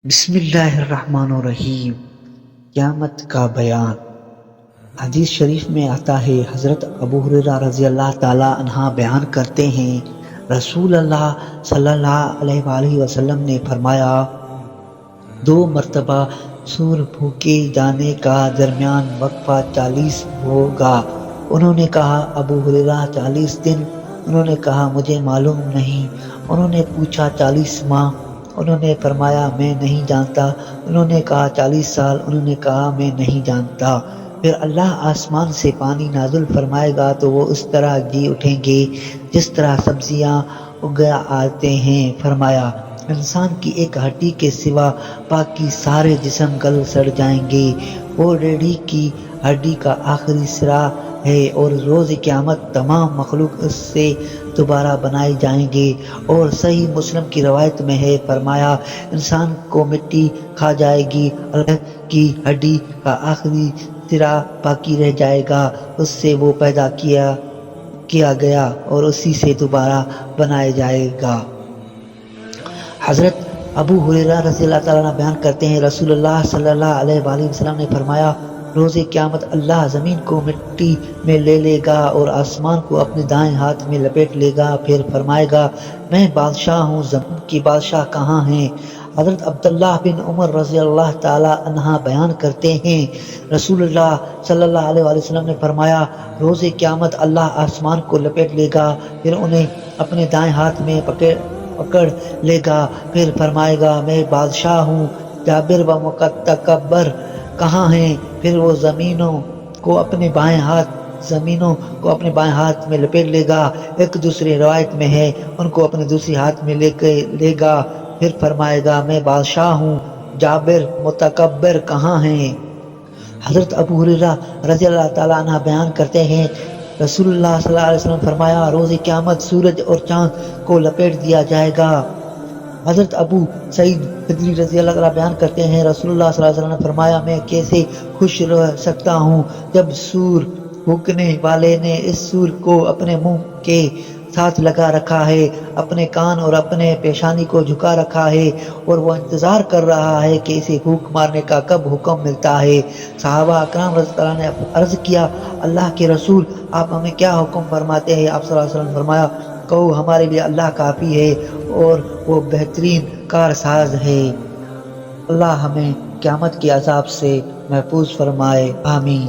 بسم اللہ الرحمن الرحیم۔ قیامت کا بیان۔ حدیث شریف میں آتا ہے، حضرت ابو ہریرہ رضی اللہ تعالیٰ عنہ بیان کرتے ہیں، رسول اللہ صلی اللہ علیہ وآلہ وسلم نے فرمایا، 2 مرتبہ سور پھونکے جانے کا درمیان وقفہ 40 ہوگا۔ انہوں نے کہا، ابو ہریرہ 40 دن؟ انہوں نے کہا، مجھے معلوم نہیں۔ انہوں نے پوچھا، 40 ماہ؟ انہوں نے فرمایا، میں نہیں جانتا۔ انہوں نے کہا، 40 سال؟ انہوں نے کہا، میں نہیں جانتا۔ پھر اللہ آسمان سے پانی نازل فرمائے گا تو وہ اس طرح جی اٹھیں گے جس طرح سبزیاں اگ آتے ہیں۔ فرمایا، انسان کی ایک ہڈی کے سوا باقی سارے جسم گل سڑ جائیں گے۔ وہ ریڑھ کی ہڈی کا آخری سرا ہے اور روز قیامت تمام مخلوق اس سے دوبارہ بنائے جائیں گے۔ اور صحیح مسلم کی روایت میں ہے، فرمایا، انسان کو مٹی کھا جائے گی، اللہ کی ہڈی کا آخری سرا باقی رہ جائے گا، اس سے وہ پیدا کیا گیا اور اسی سے دوبارہ بنایا جائے گا۔ حضرت ابو ہریرہ رضی اللہ تعالیٰ عنہ بیان کرتے ہیں، رسول اللہ صلی اللہ علیہ وآلہ وسلم نے فرمایا، روز قیامت اللہ زمین کو مٹی میں لے لے گا اور آسمان کو اپنے دائیں ہاتھ میں لپیٹ لے گا، پھر فرمائے گا، میں بادشاہ ہوں، زمین کی بادشاہ کہاں ہیں؟ حضرت عبداللہ بن عمر رضی اللہ تعالیٰ عنہ بیان کرتے ہیں، رسول اللہ صلی اللہ علیہ وآلہ وسلم نے فرمایا، روز قیامت اللہ آسمان کو لپیٹ لے گا، پھر انہیں اپنے دائیں ہاتھ میں پکڑ لے گا، پھر فرمائے گا، میں بادشاہ ہوں، جابر و متکبر کہاں ہیں؟ پھر وہ زمینوں کو اپنے بائیں ہاتھ میں لپیٹ لے گا، ایک دوسری روایت میں ہے، ان کو اپنے دوسری ہاتھ میں لے گا، پھر فرمائے گا، میں بادشاہ ہوں، جابر متکبر کہاں ہیں؟ حضرت ابو ہریرہ رضی اللہ تعالیٰ عنہ بیان کرتے ہیں، رسول اللہ صلی اللہ علیہ وسلم فرمایا، روز قیامت سورج اور چاند کو لپیٹ دیا جائے گا۔ حضرت ابو سعید خدری رضی اللہ تعالیٰ بیان کرتے ہیں، رسول اللہ صلی اللہ علیہ وسلم نے فرمایا، میں کیسے خوش رہ سکتا ہوں جب سور پھونکنے والے نے اس سور کو اپنے منہ کے ساتھ لگا رکھا ہے، اپنے کان اور اپنے پیشانی کو جھکا رکھا ہے اور وہ انتظار کر رہا ہے کہ اسے پھونک مارنے کا کب حکم ملتا ہے۔ صحابہ اکرام رضی اللہ عنہ نے عرض کیا، اللہ کے رسول، آپ ہمیں کیا حکم فرماتے ہیں؟ آپ صلی اللہ علیہ وسلم نے فرمایا، کہو، ہمارے لیے اللہ کافی ہے اور وہ بہترین کارساز ہے۔ اللہ ہمیں قیامت کے عذاب سے محفوظ فرمائے، آمین۔